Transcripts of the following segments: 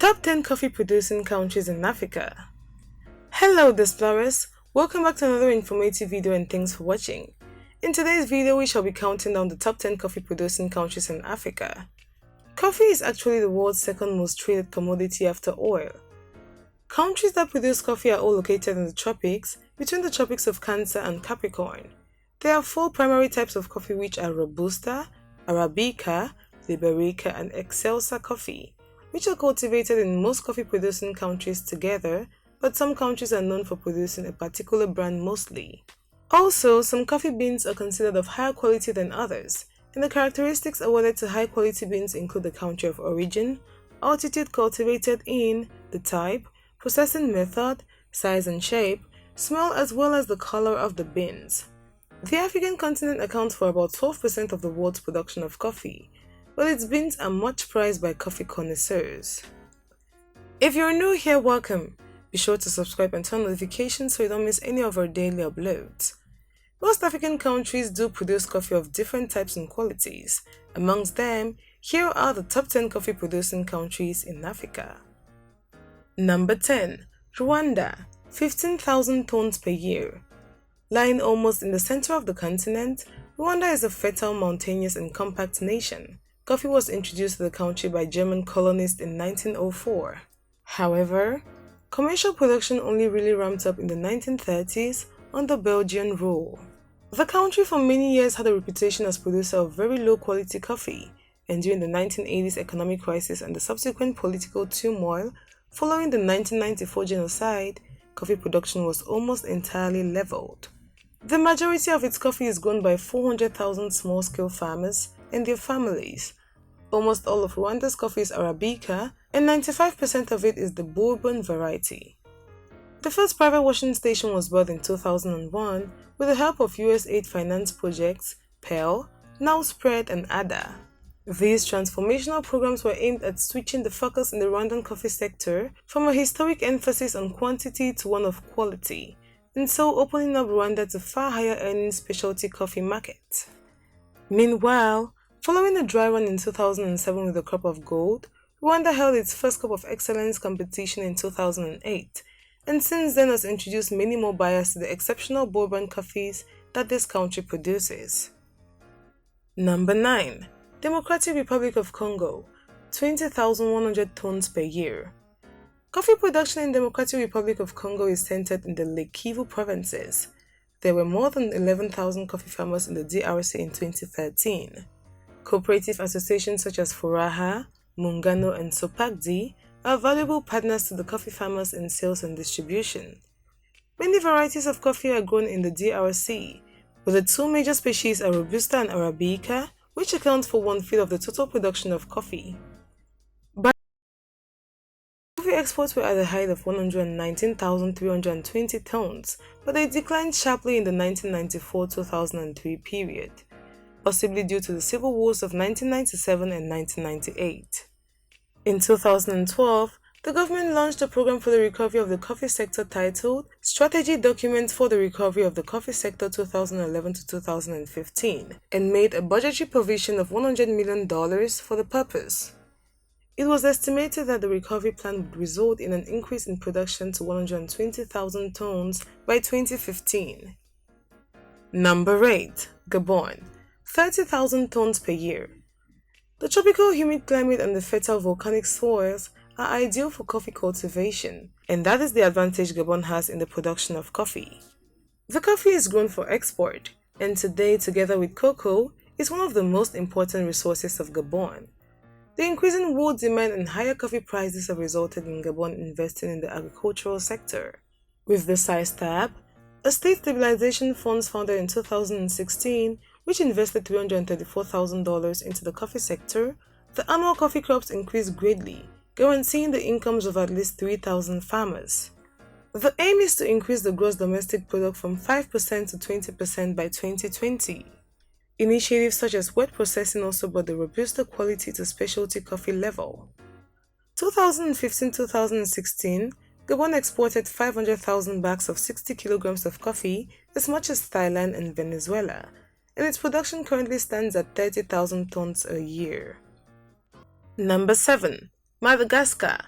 Top 10 coffee producing countries in Africa. Hello explorers, welcome back to another informative video and thanks for watching. In today's video we shall be counting down the top 10 coffee producing countries in Africa. Coffee is actually the world's second most traded commodity after oil. Countries that produce coffee are all located in the tropics, between the tropics of Cancer and Capricorn. There are four primary types of coffee, which are Robusta, Arabica, Liberica and Excelsa coffee, which are cultivated in most coffee-producing countries together, but some countries are known for producing a particular brand mostly. Also, some coffee beans are considered of higher quality than others, and the characteristics awarded to high-quality beans include the country of origin, altitude cultivated in, the type, processing method, size and shape, smell as well as the color of the beans. The African continent accounts for about 12% of the world's production of coffee, but its beans are much prized by coffee connoisseurs. If you're new here, welcome. Be sure to subscribe and turn notifications so you don't miss any of our daily uploads. Most African countries do produce coffee of different types and qualities. Amongst them, here are the top 10 coffee producing countries in Africa. Number 10. Rwanda, 15,000 tons per year. Lying almost in the center of the continent, Rwanda is a fertile, mountainous and compact nation. Coffee was introduced to the country by German colonists in 1904. However, commercial production only really ramped up in the 1930s under Belgian rule. The country for many years had a reputation as producer of very low quality coffee, and during the 1980s economic crisis and the subsequent political turmoil following the 1994 genocide, coffee production was almost entirely leveled. The majority of its coffee is grown by 400,000 small-scale farmers and their families. Almost all of Rwanda's coffee is Arabica, and 95% of it is the Bourbon variety. The first private washing station was built in 2001 with the help of USAID-financed projects PEL, now SPREAD and ADAR. These transformational programs were aimed at switching the focus in the Rwandan coffee sector from a historic emphasis on quantity to one of quality, and so opening up Rwanda to far higher earning specialty coffee markets. Meanwhile, following a dry run in 2007 with the crop of gold, Rwanda held its first Cup of Excellence competition in 2008, and since then has introduced many more buyers to the exceptional Bourbon coffees that this country produces. Number 9. Democratic Republic of Congo, 20,100 tons per year. Coffee production in Democratic Republic of Congo is centered in the Lake Kivu provinces. There were more than 11,000 coffee farmers in the DRC in 2013. Cooperative associations such as Furaha, Muungano and Sopagdi are valuable partners to the coffee farmers in sales and distribution. Many varieties of coffee are grown in the DRC, but the two major species are Robusta and Arabica, which account for 1/5 of the total production of coffee. Coffee exports were at a height of 119,320 tons, but they declined sharply in the 1994-2003 period, possibly due to the civil wars of 1997 and 1998. In 2012, the government launched a program for the recovery of the coffee sector titled Strategy Document for the Recovery of the Coffee Sector 2011-2015 and made a budgetary provision of $100 million for the purpose. It was estimated that the recovery plan would result in an increase in production to 120,000 tons by 2015. Number 8. Gabon, 30,000 tons per year. The tropical humid climate and the fertile volcanic soils are ideal for coffee cultivation, and that is the advantage Gabon has in the production of coffee. The coffee is grown for export, and today, together with cocoa, is one of the most important resources of Gabon. The increasing wood demand and higher coffee prices have resulted in Gabon investing in the agricultural sector. With the SAISTAB, a state stabilization fund founded in 2016, which invested $334,000 into the coffee sector, the annual coffee crops increased greatly, guaranteeing the incomes of at least 3,000 farmers. The aim is to increase the gross domestic product from 5% to 20% by 2020. Initiatives such as wet processing also brought the Robusta quality to specialty coffee level. 2015-2016, Gabon exported 500,000 bags of 60 kilograms of coffee, as much as Thailand and Venezuela, and its production currently stands at 30,000 tons a year. Number 7. Madagascar,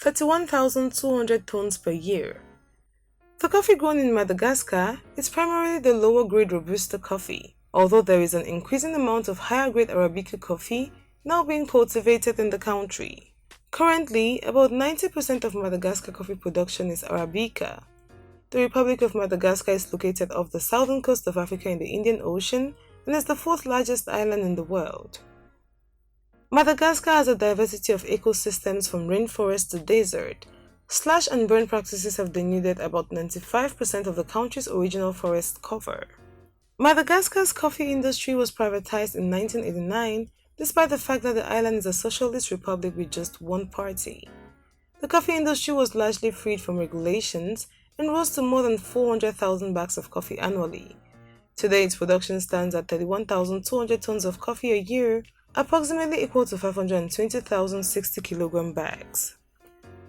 31,200 tons per year. The coffee grown in Madagascar is primarily the lower-grade Robusta coffee, although there is an increasing amount of higher-grade Arabica coffee now being cultivated in the country. Currently, about 90% of Madagascar coffee production is Arabica. The Republic of Madagascar is located off the southern coast of Africa in the Indian Ocean and is the fourth largest island in the world. Madagascar has a diversity of ecosystems from rainforest to desert. Slash and burn practices have denuded about 95% of the country's original forest cover. Madagascar's coffee industry was privatized in 1989, despite the fact that the island is a socialist republic with just one party. The coffee industry was largely freed from regulations and rose to more than 400,000 bags of coffee annually. Today, its production stands at 31,200 tons of coffee a year, approximately equal to 520,000 60-kilogram bags.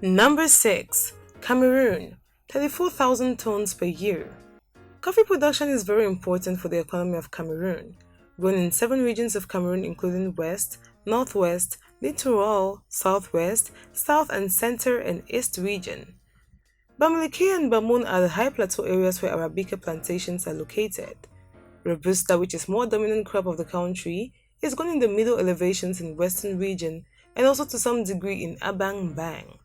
Number 6. Cameroon, 34,000 tons per year. Coffee production is very important for the economy of Cameroon, grown in 7 regions of Cameroon including West, Northwest, Littoral, Southwest, South and Center and East region. Bamileke and Bourbon are the high plateau areas where Arabica plantations are located. Robusta, which is more dominant crop of the country, is grown in the middle elevations in Western region and also to some degree in Abang Bang.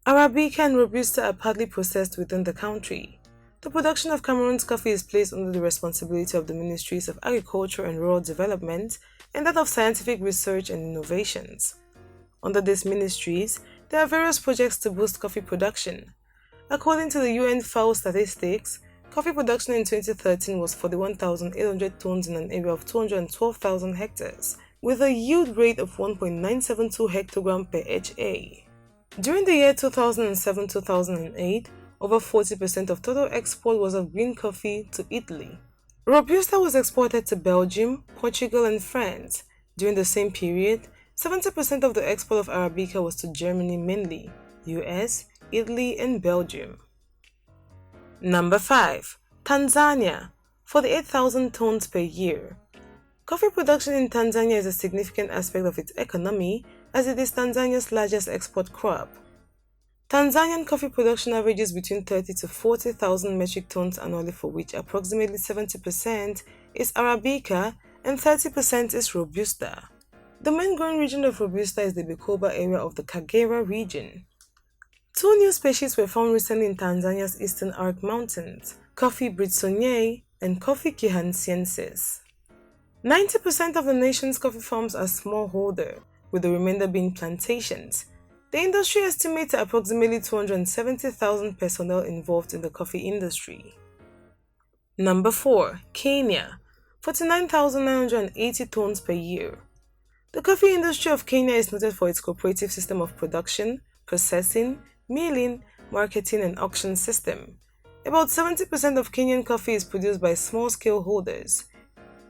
Arabica and Robusta are partly processed within the country. The production of Cameroon's coffee is placed under the responsibility of the Ministries of Agriculture and Rural Development and that of Scientific Research and Innovations. Under these ministries, there are various projects to boost coffee production. According to the UN FAO statistics, coffee production in 2013 was 41,800 tons in an area of 212,000 hectares, with a yield rate of 1.972 hectogram per HA. During the year 2007-2008, over 40% of total export was of green coffee to Italy. Robusta was exported to Belgium, Portugal and France. During the same period, 70% of the export of Arabica was to Germany mainly, US, Italy and Belgium. Number 5. Tanzania, 48,000 tons per year. Coffee production in Tanzania is a significant aspect of its economy as it is Tanzania's largest export crop. Tanzanian coffee production averages between 30 to 40,000 metric tons annually, for which approximately 70% is Arabica and 30% is Robusta. The main growing region of Robusta is the Bukoba area of the Kagera region. 2 new species were found recently in Tanzania's Eastern Arc Mountains, Coffee britsoniae and Coffee kihansiensis. 90% of the nation's coffee farms are smallholder, with the remainder being plantations. The industry estimates approximately 270,000 personnel involved in the coffee industry. Number 4. Kenya, 49,980 tons per year. The coffee industry of Kenya is noted for its cooperative system of production, processing, milling, marketing and auction system. About 70% of Kenyan coffee is produced by small-scale holders.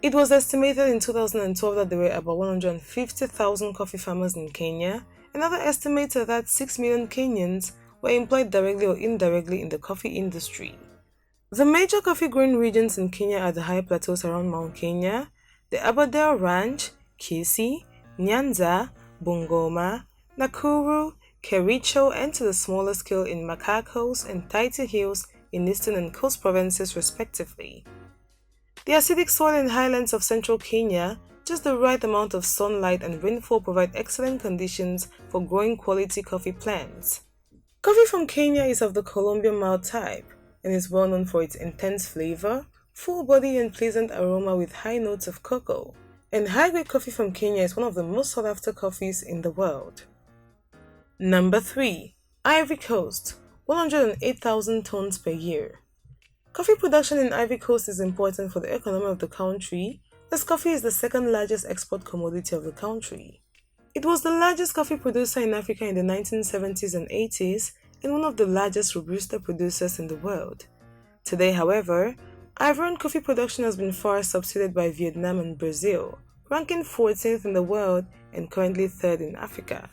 It was estimated in 2012 that there were about 150,000 coffee farmers in Kenya, and other estimates are that 6 million Kenyans were employed directly or indirectly in the coffee industry. The major coffee growing regions in Kenya are the high plateaus around Mount Kenya, the Aberdare Range, Kisii, Nyanza, Bungoma, Nakuru, Kericho, and to the smaller scale in Machakos and Taita Hills in eastern and coast provinces respectively. The acidic soil and highlands of central Kenya, just the right amount of sunlight and rainfall provide excellent conditions for growing quality coffee plants. Coffee from Kenya is of the Colombian mild type and is well known for its intense flavor, full body and pleasant aroma with high notes of cocoa. And high-grade coffee from Kenya is one of the most sought-after coffees in the world. Number 3. Ivory Coast, 108,000 tons per year. Coffee production in Ivory Coast is important for the economy of the country, as coffee is the second largest export commodity of the country. It was the largest coffee producer in Africa in the 1970s and 80s and one of the largest Robusta producers in the world. Today, however, Ivorian coffee production has been far substituted by Vietnam and Brazil, ranking 14th in the world and currently 3rd in Africa.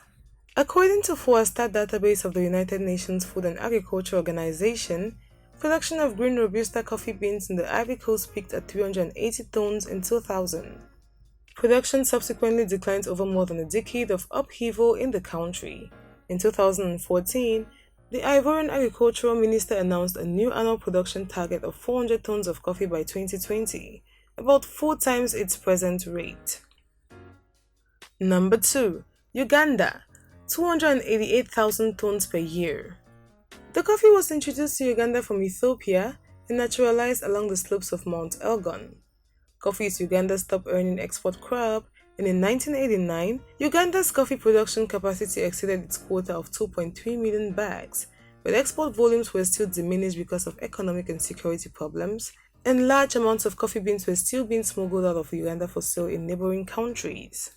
According to Forastat database of the United Nations Food and Agriculture Organization, production of green Robusta coffee beans in the Ivory Coast peaked at 380 tons in 2000. Production subsequently declined over more than a decade of upheaval in the country. In 2014, the Ivorian agricultural minister announced a new annual production target of 400 tons of coffee by 2020, about 4 times its present rate. Number 2. Uganda, 288,000 tons per year. The coffee was introduced to Uganda from Ethiopia and naturalized along the slopes of Mount Elgon. Coffee is Uganda's top earning export crop, and in 1989, Uganda's coffee production capacity exceeded its quota of 2.3 million bags, but export volumes were still diminished because of economic and security problems, and large amounts of coffee beans were still being smuggled out of Uganda for sale in neighboring countries.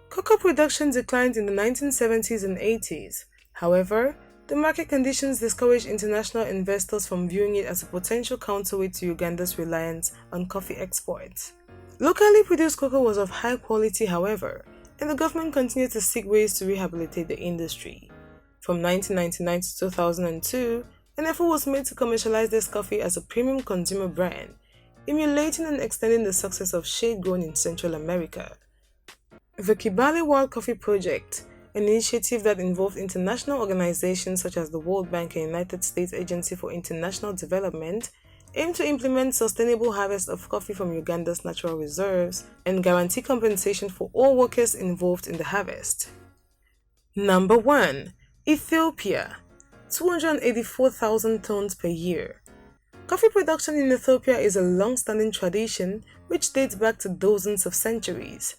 Cocoa production declined in the 1970s and 80s. However, the market conditions discouraged international investors from viewing it as a potential counterweight to Uganda's reliance on coffee exports. Locally produced cocoa was of high quality, however, and the government continued to seek ways to rehabilitate the industry. From 1999 to 2002, an effort was made to commercialize this coffee as a premium consumer brand, emulating and extending the success of shade grown in Central America. The Kibale World Coffee Project, an initiative that involved international organizations such as the World Bank and United States Agency for International Development, aimed to implement sustainable harvest of coffee from Uganda's natural reserves and guarantee compensation for all workers involved in the harvest. Number 1. Ethiopia, 284,000 tons per year. Coffee production in Ethiopia is a long-standing tradition which dates back to dozens of centuries.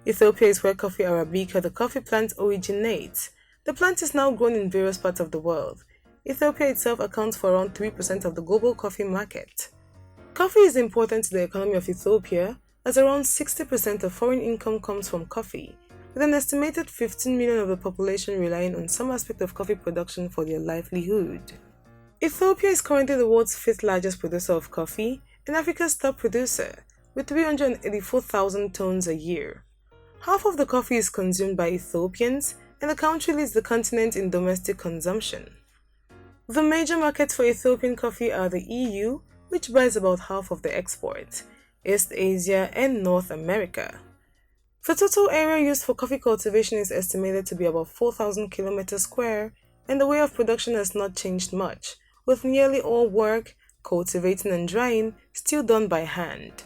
Ethiopia is where coffee Arabica, the coffee plant, originates. The plant is now grown in various parts of the world. Ethiopia itself accounts for around 3% of the global coffee market. Coffee is important to the economy of Ethiopia, as around 60% of foreign income comes from coffee, with an estimated 15 million of the population relying on some aspect of coffee production for their livelihood. Ethiopia is currently the world's 5th largest producer of coffee and Africa's top producer, with 384,000 tons a year. Half of the coffee is consumed by Ethiopians, and the country leads the continent in domestic consumption. The major markets for Ethiopian coffee are the EU, which buys about half of the export, East Asia, and North America. The total area used for coffee cultivation is estimated to be about 4,000 km square, and the way of production has not changed much, with nearly all work, cultivating and drying, still done by hand.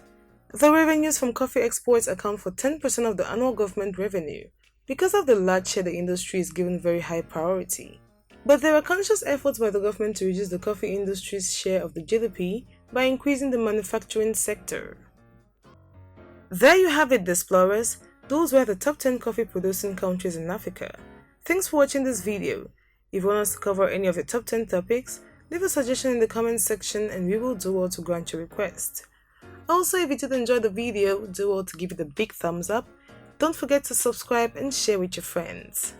The revenues from coffee exports account for 10% of the annual government revenue. Because of the large share, the industry is given very high priority. But there are conscious efforts by the government to reduce the coffee industry's share of the GDP by increasing the manufacturing sector. There you have it, explorers. Those were the top 10 coffee producing countries in Africa. Thanks for watching this video. If you want us to cover any of the top 10 topics, leave a suggestion in the comment section and we will do well to grant your request. Also, if you did enjoy the video, do well to give it a big thumbs up. Don't forget to subscribe and share with your friends.